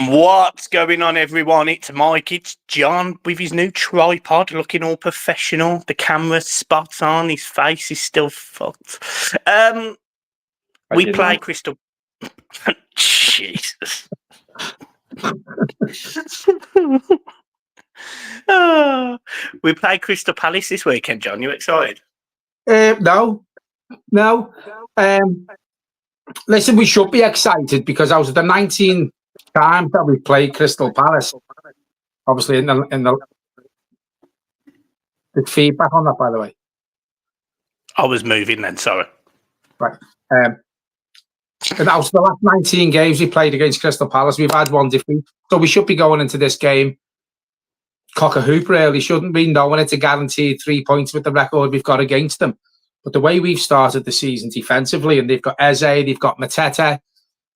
What's going on, everyone? It's Mike. It's John with his new tripod, looking all professional. The camera's spot on. His face is still fucked. We play Crystal. Jesus. We play Crystal Palace this weekend, John. You excited? No. Listen, we should be excited because I was the 19 times that we played Crystal Palace. Obviously, in the feedback on that, by the way. I was moving then. Sorry. Right. And that was the last 19 games we played against Crystal Palace. We've had one defeat, so we should be going into this game cock a hoop. Really, shouldn't we? Knowing it's a guaranteed 3 points with the record we've got against them. But the way we've started the season defensively, and they've got Eze, they've got Mateta,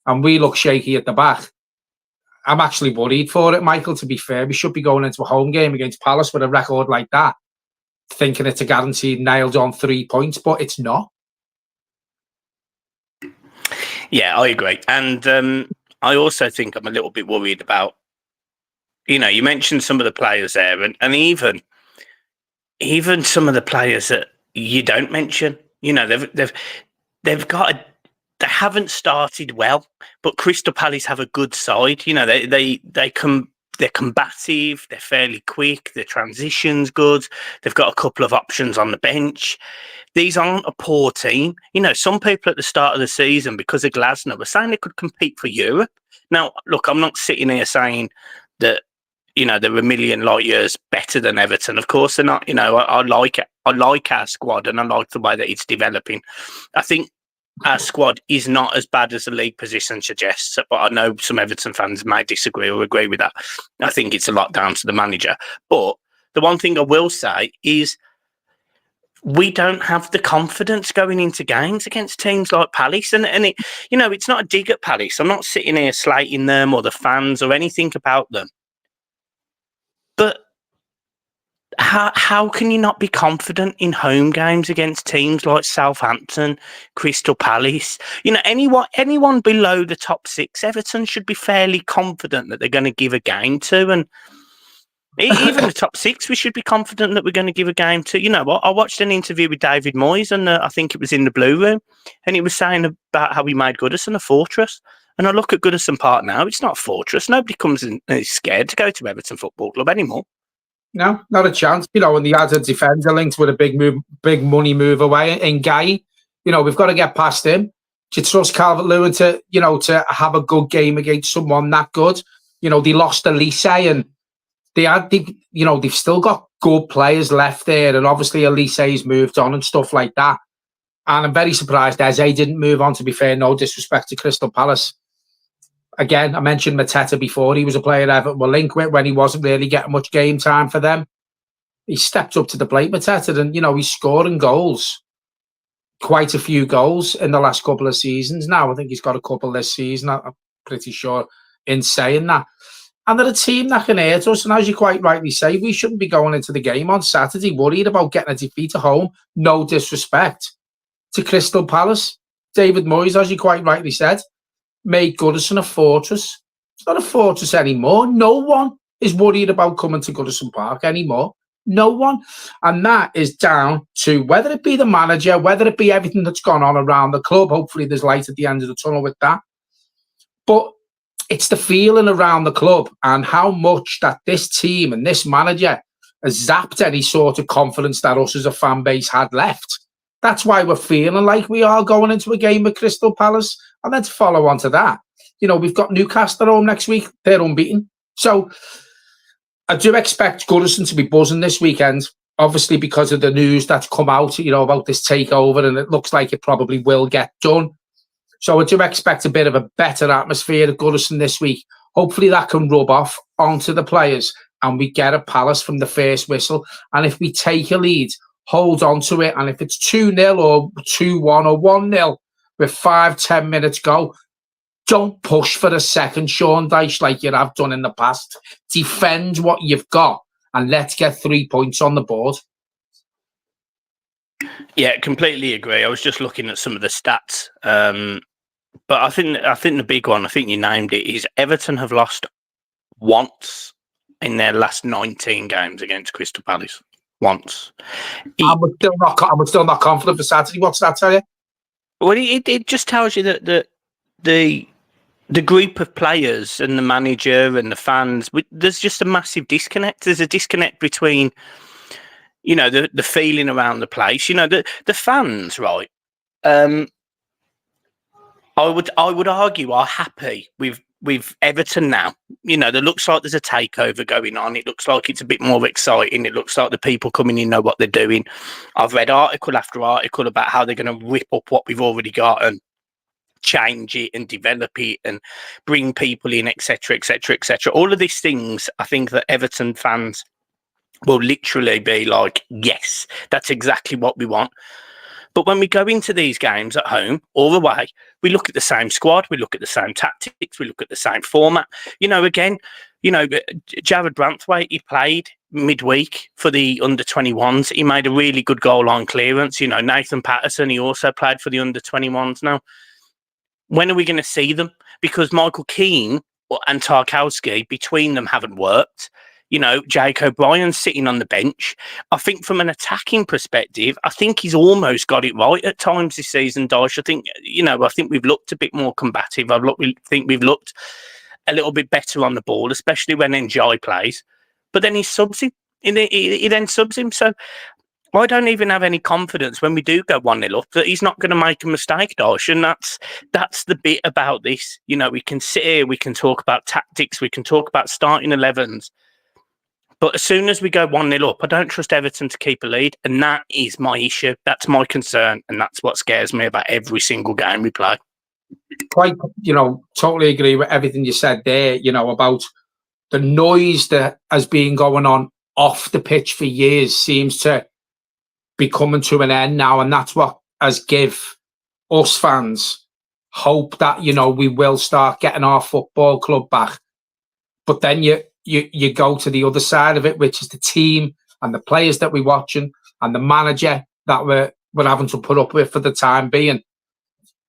and we look shaky at the back. I'm actually worried for it, Michael, to be fair. We should be going into a home game against Palace with a record like that, thinking it's a guaranteed nailed on 3 points, but it's not. Yeah, I agree. And I also think I'm a little bit worried about, you mentioned some of the players there, and even some of the players that you don't mention. They've got they haven't started well, but Crystal Palace have a good side. They're combative, they're fairly quick, their transition's good, they've got a couple of options on the bench. These aren't a poor team. Some people at the start of the season, because of Glasner, were saying they could compete for Europe. Now, look, I'm not sitting here saying that they're a million light years better than Everton. Of course they're not. I like it. I like our squad, and I like the way that it's developing. I think our squad is not as bad as the league position suggests, but I know some Everton fans may disagree or agree with that. I think it's a lot down to the manager. But the one thing I will say is we don't have the confidence going into games against teams like Palace. And it's not a dig at Palace. I'm not sitting here slating them or the fans or anything about them. But how can you not be confident in home games against teams like Southampton, Crystal Palace? Anyone below the top six, Everton should be fairly confident that they're going to give a game to. And even the top six, we should be confident that we're going to give a game to. You know what? I watched an interview with David Moyes, and I think it was in the Blue Room, and he was saying about how he made Goodison a fortress. And I look at Goodison Park now; it's not a fortress. Nobody comes in and is scared to go to Everton Football Club anymore. No, not a chance. And the added defender linked with a big money move away in Guy. We've got to get past him. Do you trust Calvert-Lewin to have a good game against someone that good? They lost Elise, and they've still got good players left there, and obviously Elise's moved on and stuff like that. And I'm very surprised Eze didn't move on, to be fair. No disrespect to Crystal Palace. Again, I mentioned Mateta before. He was a player Everton were linked with when he wasn't really getting much game time for them. He stepped up to the plate, Mateta, and he's scoring goals. Quite a few goals in the last couple of seasons now. I think he's got a couple this season, I'm pretty sure, in saying that. And they're a team that can hurt us. And as you quite rightly say, we shouldn't be going into the game on Saturday worried about getting a defeat at home. No disrespect to Crystal Palace. David Moyes, as you quite rightly said, made Goodison a fortress. It's not a fortress anymore. No one is worried about coming to Goodison Park anymore. No one. And that is down to whether it be the manager, whether it be everything that's gone on around the club. Hopefully there's light at the end of the tunnel with that. But it's the feeling around the club and how much that this team and this manager has zapped any sort of confidence that us as a fan base had left. That's why we're feeling like we are going into a game with Crystal Palace. And then to follow on to that, we've got Newcastle at home next week. They're unbeaten. So I do expect Goodison to be buzzing this weekend, obviously because of the news that's come out, about this takeover, and it looks like it probably will get done. So I do expect a bit of a better atmosphere at Goodison this week. Hopefully that can rub off onto the players and we get a Palace from the first whistle. And if we take a lead, hold on to it. And if it's 2-0 or 2-1 or 1-0 with 5-10 minutes go, don't push for a second, Sean Dyche, like you have done in the past. Defend what you've got and let's get 3 points on the board. Yeah, completely agree. I was just looking at some of the stats. But I think the big one, I think you named it, is Everton have lost once in their last 19 games against Crystal Palace. Once. I'm still not confident for Saturday. What's that tell you? Well, it just tells you that the group of players and the manager and the fans, there's just a massive disconnect. There's a disconnect between, you know, the feeling around the place. You know, the fans, right? I would argue are happy with Everton now. You know, there looks like there's a takeover going on. It looks like it's a bit more exciting. It looks like the people coming in know what they're doing. I've read article after article about how they're going to rip up what we've already got and change it and develop it and bring people in, etc., etc., etc. All of these things, I think that Everton fans will literally be like, yes, that's exactly what we want. But when we go into these games at home or away, we look at the same squad, we look at the same tactics, we look at the same format. You know, again, you know, Jared Branthwaite, he played midweek for the under-21s. He made a really good goal line clearance. You know, Nathan Patterson, he also played for the under-21s now. When are we going to see them? Because Michael Keane and Tarkowski, between them, haven't worked. You know, Jake O'Brien's sitting on the bench. I think from an attacking perspective, I think he's almost got it right at times this season, Dyche. I think, you know, I think we've looked a bit more combative. I think we've looked a little bit better on the ball, especially when Ndiaye plays. But then he subs him. He then subs him. So I don't even have any confidence when we do go 1-0 up that he's not going to make a mistake, Dyche. And that's the bit about this. You know, we can sit here, we can talk about tactics, we can talk about starting 11s. But as soon as we go 1-0 up, I don't trust Everton to keep a lead. And that is my issue. That's my concern. And that's what scares me about every single game we play. Quite, you know, totally agree with everything you said there, you know, about the noise that has been going on off the pitch for years seems to be coming to an end now. And that's what has give us fans hope that, you know, we will start getting our football club back. But then you go to the other side of it, which is the team and the players that we're watching and the manager that we're having to put up with for the time being.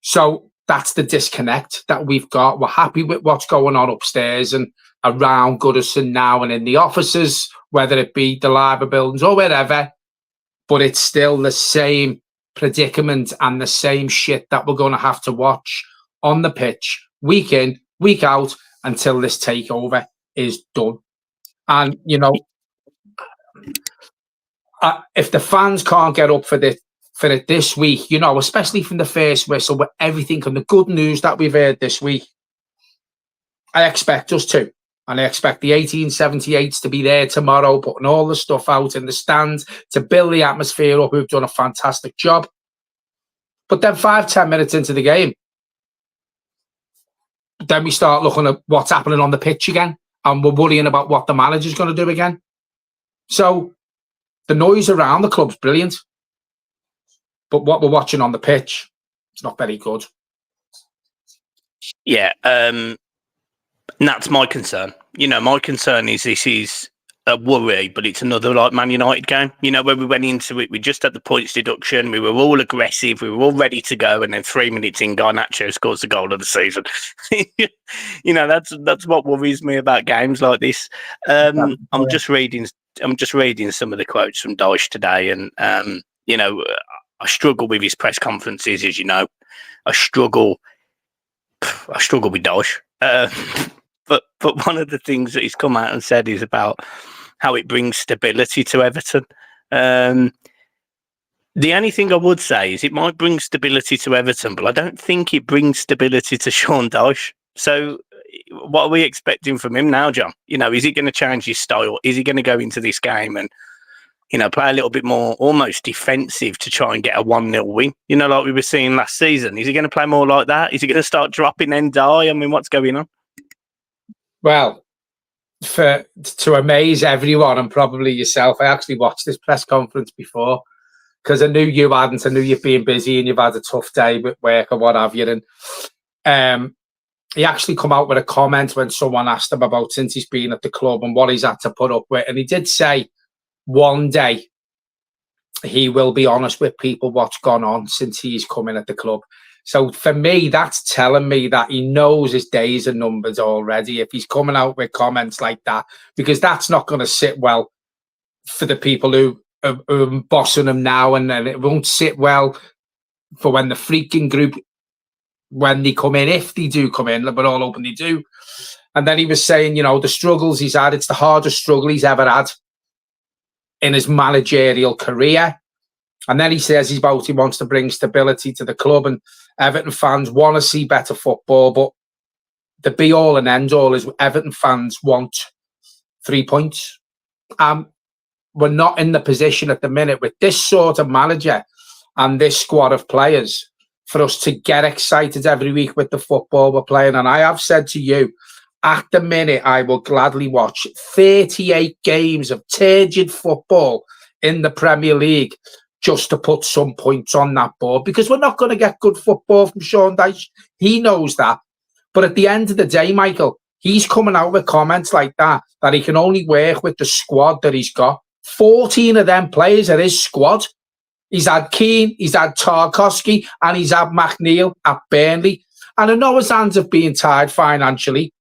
So that's the disconnect that we've got. We're happy with what's going on upstairs and around Goodison now and in the offices, whether it be the library buildings or wherever, but it's still the same predicament and the same shit that we're going to have to watch on the pitch week in, week out until this takeover is done. And, you know, if the fans can't get up for it this week, you know, especially from the first whistle with everything and the good news that we've heard this week, I expect us to. And I expect the 1878s to be there tomorrow, putting all the stuff out in the stands to build the atmosphere up. We've done a fantastic job. But then 5-10 minutes into the game, then we start looking at what's happening on the pitch again. And we're worrying about what the manager's going to do again. So the noise around the club's brilliant. But what we're watching on the pitch, it's not very good. Yeah, and that's my concern. You know, my concern is this is a worry, but it's another like Man United game. You know, when we went into it, we just had the points deduction. We were all aggressive. We were all ready to go. And then 3 minutes in, Garnacho scores the goal of the season. You know, that's what worries me about games like this. I'm just reading some of the quotes from Dyche today. And, you know, I struggle with his press conferences, as you know. I struggle with Dyche. But one of the things that he's come out and said is about how it brings stability to Everton. The only thing I would say is it might bring stability to Everton, but I don't think it brings stability to Sean Dyche. So what are we expecting from him now, John? You know, is he going to change his style? Is he going to go into this game and, you know, play a little bit more almost defensive to try and get a 1-0 win? You know, like we were seeing last season. Is he going to play more like that? Is he going to start dropping Ndiaye? I mean, what's going on? Well, to amaze everyone and probably yourself, I actually watched this press conference before because I knew you hadn't. I knew you've been busy and you've had a tough day with work or what have you. And he actually come out with a comment when someone asked him about since he's been at the club and what he's had to put up with. And he did say one day he will be honest with people what's gone on since he's come in at the club. So for me, that's telling me that he knows his days are numbered already if he's coming out with comments like that, because that's not going to sit well for the people who are bossing him now, and it won't sit well for when the freaking group, when they come in, if they do come in, but all hoping they do. And then he was saying, you know, the struggles he's had, it's the hardest struggle he's ever had in his managerial career. And then he says he wants to bring stability to the club, and Everton fans want to see better football, but the be all and end all is Everton fans want 3 points. We're not in the position at the minute with this sort of manager and this squad of players for us to get excited every week with the football we're playing. And I have said to you, at the minute, I will gladly watch 38 games of turgid football in the Premier League just to put some points on that board, because we're not going to get good football from Sean Dyche. He knows that. But at the end of the day, Michael, he's coming out with comments like that he can only work with the squad that he's got. 14 of them players are his squad. He's had Keane, he's had Tarkowski, and he's had McNeil at Burnley. And I know his hands have been tied financially,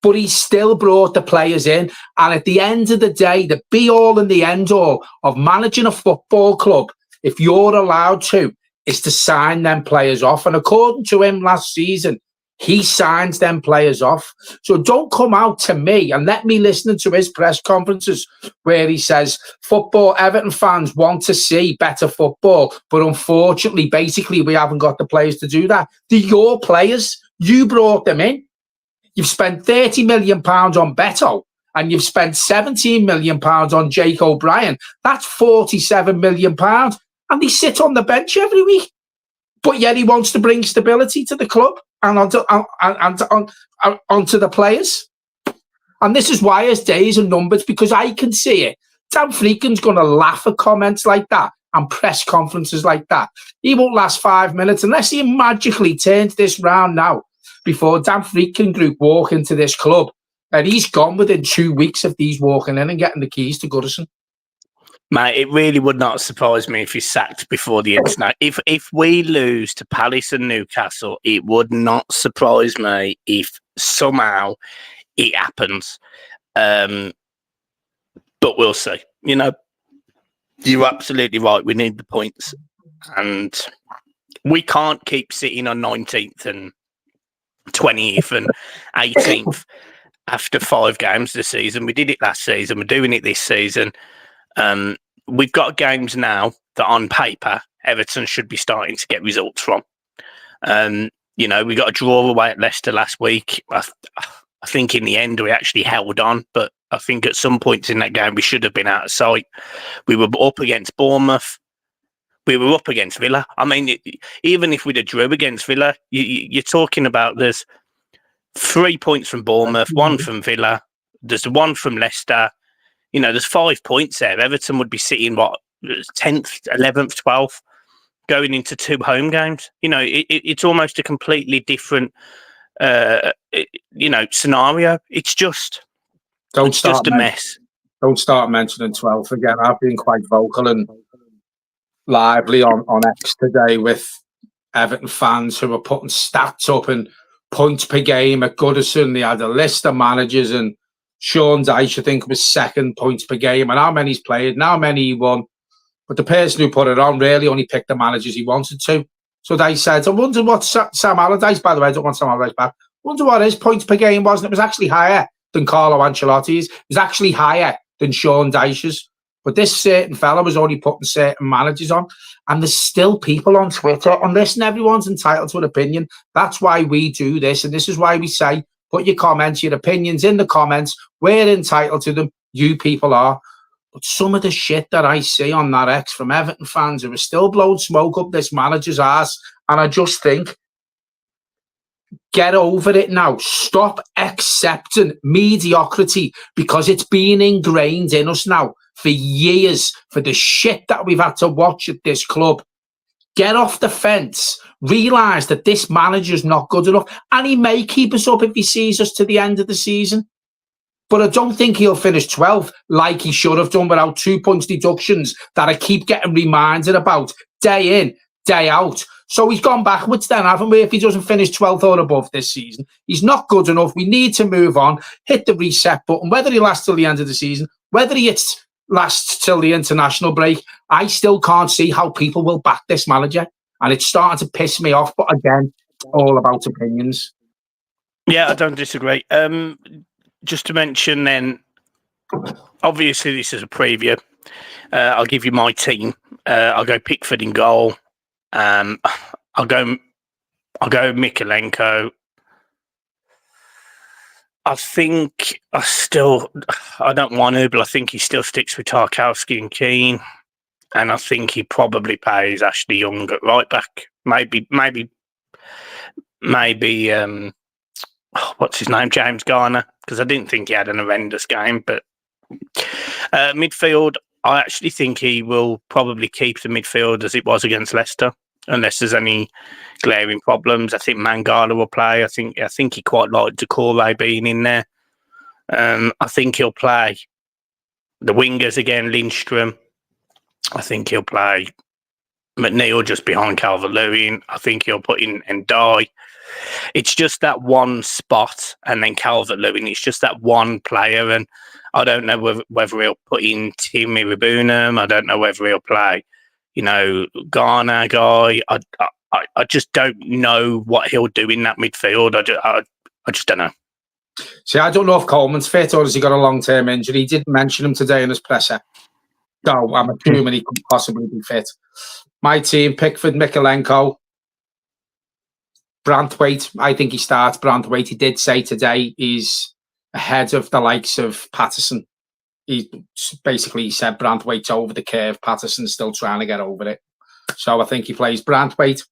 but he still brought the players in. And at the end of the day, the be-all and the end-all of managing a football club, if you're allowed to, is to sign them players off. And according to him last season, he signs them players off. So don't come out to me and let me listen to his press conferences where he says Everton fans want to see better football, but unfortunately, basically, we haven't got the players to do that. They're your players. You brought them in. You've spent £30 million on Beto, and you've spent £17 million on Jake O'Brien. That's £47 million. And they sit on the bench every week. But yet he wants to bring stability to the club and onto the players. And this is why his days are numbered, because I can see it. Dan Freakin's going to laugh at comments like that and press conferences like that. He won't last 5 minutes unless he magically turns this round now before Dan Freakin Group walk into this club. And he's gone within 2 weeks of these walking in and getting the keys to Goodison. Mate, it really would not surprise me if he's sacked before the end. Now, if we lose to Palace and Newcastle, it would not surprise me if somehow it happens. But we'll see. You know, you're absolutely right. We need the points. And we can't keep sitting on 19th and 20th and 18th after 5 games this season. We did it last season. We're doing it this season. We've got games now that on paper Everton should be starting to get results from. You know, we got a draw away at Leicester last week. I think in the end we actually held on, but I think at some points in that game we should have been out of sight. We were up against Bournemouth. We were up against Villa. I mean, even if we'd have drew against Villa, you're talking about there's 3 points from Bournemouth, 1 from Villa, there's 1 from Leicester. You know, there's 5 points there. Everton would be sitting, 10th, 11th, 12th, going into 2 home games. You know, it's almost a completely different, scenario. It's just a mess. Don't start mentioning 12th again. I've been quite vocal and lively on X today with Everton fans who are putting stats up and points per game at Goodison. They had a list of managers, and Sean Dyche, I think, was 2nd points per game, and how many he's played and how many he won. But the person who put it on really only picked the managers he wanted to. So they said, I wonder what Sam Allardyce, by the way, I don't want Sam Allardyce back, I wonder what his points per game was, and it was actually higher than Carlo Ancelotti's. It was actually higher than Sean Dyche's. But this certain fella was only putting certain managers on. And there's still people on Twitter. And listen, everyone's entitled to an opinion. That's why we do this. And this is why we say, put your comments, your opinions in the comments. We're entitled to them. You people are. But some of the shit that I see on that X from Everton fans who are still blowing smoke up this manager's ass. And I just think, get over it now. Stop accepting mediocrity, because it's been ingrained in us now for years, for the shit that we've had to watch at this club. Get off the fence. Realise that this manager's not good enough. And he may keep us up if he sees us to the end of the season. But I don't think he'll finish 12th like he should have done, without 2 points deductions that I keep getting reminded about day in, day out. So he's gone backwards then, haven't we? If he doesn't finish 12th or above this season, he's not good enough. We need to move on, hit the reset button, whether he lasts till the end of the season, whether he lasts till the international break. I still can't see how people will back this manager. And it's starting to piss me off. But again, all about opinions. Yeah, I don't disagree. Just to mention then, obviously this is a preview. I'll give you my team. I'll go Pickford in goal. I'll go Mikalenko. I don't want to, but I think he still sticks with Tarkowski and Keane. And I think he probably plays Ashley Young at right back. Maybe what's his name? James Garner. Because I didn't think he had an horrendous game. But midfield, I actually think he will probably keep the midfield as it was against Leicester, unless there's any glaring problems. I think Mangala will play. I think he quite liked Decore being in there. I think he'll play the wingers again, Lindstrom. I think he'll play McNeil just behind Calvert-Lewin. I think he'll put in Ndiaye. It's just that one spot, and then Calvert-Lewin. It's just that one player, and I don't know whether he'll put in Tim Iribunum. I don't know whether he'll play, Ghana guy. I just don't know what he'll do in that midfield. I just don't know. See, I don't know if Coleman's fit or has he got a long-term injury. He didn't mention him today in his presser. So I'm assuming he could possibly be fit. My team, Pickford, Mikalenko, Branthwaite. I think he starts Branthwaite. He did say today he's ahead of the likes of Patterson. He said Branthwaite's over the curve. Patterson's still trying to get over it. So I think he plays Branthwaite.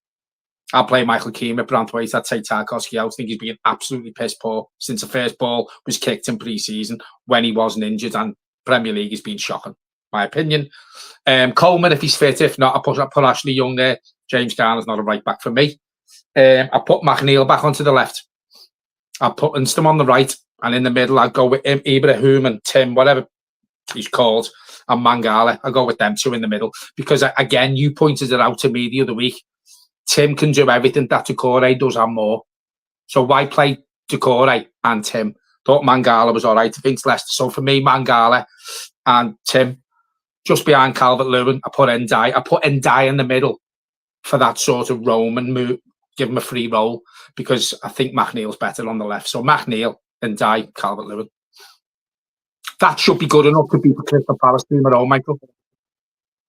I'll play Michael Keane at Branthwaite. I'd take Tarkowski out. I think he's been absolutely piss poor since the first ball was kicked in pre-season when he wasn't injured, and Premier League has been shocking, my opinion. Coleman, if he's fit. If not, I put Ashley Young there. James Garner's not a right back for me. I put McNeil back onto the left. I put Instam on the right, and in the middle, I'd go with Ibrahim and Tim, whatever he's called, and Mangala. I'll go with them two in the middle because, again, you pointed it out to me the other week. Tim can do everything that Decore does and more. So why play Decore and Tim? Thought Mangala was all right against Leicester. So for me, Mangala and Tim, just behind Calvert-Lewin, I put Ndiaye. I put Ndiaye in the middle for that sort of Roman move, give him a free roll, because I think McNeil's better on the left. So McNeil, Ndiaye, Calvert-Lewin. That should be good enough to beat the Crystal Palace team at all, Michael.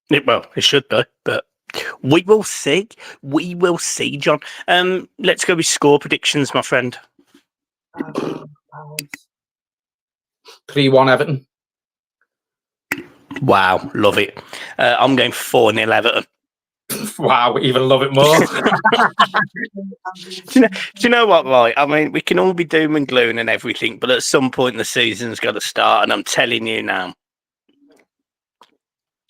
It should be, but we will see. We will see, John. Let's go with score predictions, my friend. 3-1 Everton. Wow, love it. I'm going 4-0 Everton. Wow, even love it more. do you know what, right? I mean, we can all be doom and gloom and everything, but at some point the season's got to start, and I'm telling you now,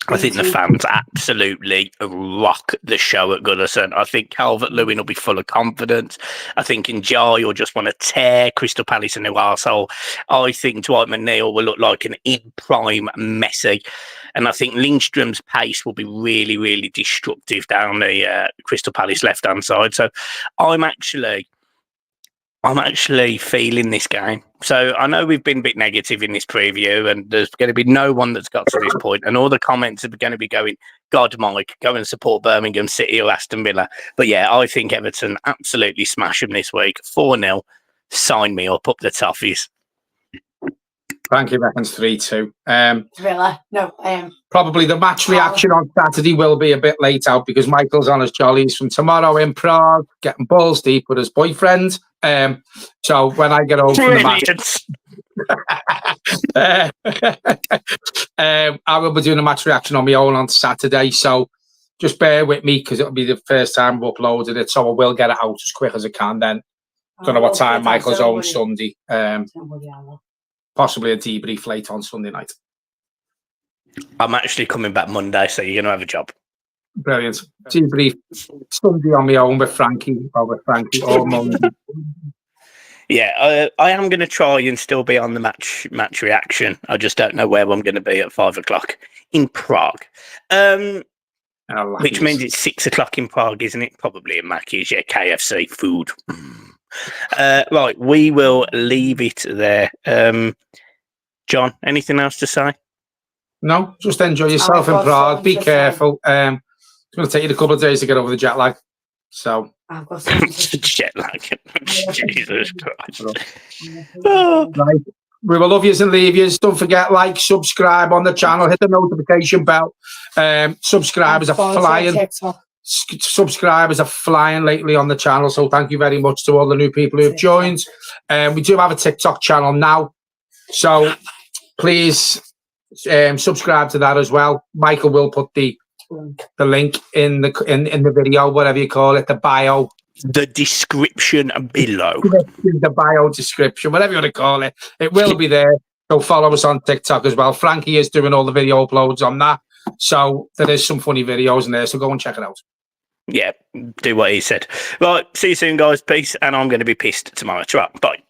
I think the fans absolutely rock the show at Goodison. I think Calvert-Lewin will be full of confidence. I think Ndiaye will just want to tear Crystal Palace a new arsehole. I think Dwight McNeil will look like an in-prime Messi. And I think Lindstrom's pace will be really, really destructive down the Crystal Palace left-hand side. So I'm actually feeling this game. So I know we've been a bit negative in this preview, and there's going to be no one that's got to this point, and all the comments are going to be going, God, Mike, go and support Birmingham City or Aston Villa. But yeah, I think Everton absolutely smash them this week. 4-0. Sign me up the toffees. Frankie reckons 3-2. Villa. No, probably the match reaction on Saturday will be a bit late out because Michael's on his jollies from tomorrow in Prague, getting balls deep with his boyfriend. So when I get home from the match, I will be doing a match reaction on my own on Saturday. So just bear with me because it'll be the first time I've uploaded it. So I will get it out as quick as I can then. Don't know what time Michael's home Sunday. Possibly a debrief late on Sunday night. I'm actually coming back Monday, so you're going to have a job. Brilliant. Debrief Sunday on my own with Frankie or Monday. Yeah, I am going to try and still be on the match reaction. I just don't know where I'm going to be at 5 o'clock in Prague. Which means it's 6 o'clock in Prague, isn't it? Probably in Mackey's, yeah, KFC food. Right, we will leave it there. John, anything else to say? No, just enjoy yourself in Prague. Be careful. It's going to take you a couple of days to get over the jet lag. So I've got jet lag. Jesus Christ. Right. We will love yous and leave yous. Don't forget, like, subscribe on the channel, hit the notification bell. Subscribers are flying. Subscribers are flying lately on the channel. So thank you very much to all the new people who've joined. We do have a TikTok channel now. So please subscribe to that as well. Michael will put the link in the video, whatever you call it, the bio. The description below. The bio description, whatever you want to call it. It will be there. So follow us on TikTok as well. Frankie is doing all the video uploads on that. So there is some funny videos in there. So go and check it out. Yeah, do what he said. Right, see you soon, guys. Peace. And I'm going to be pissed tomorrow. Bye.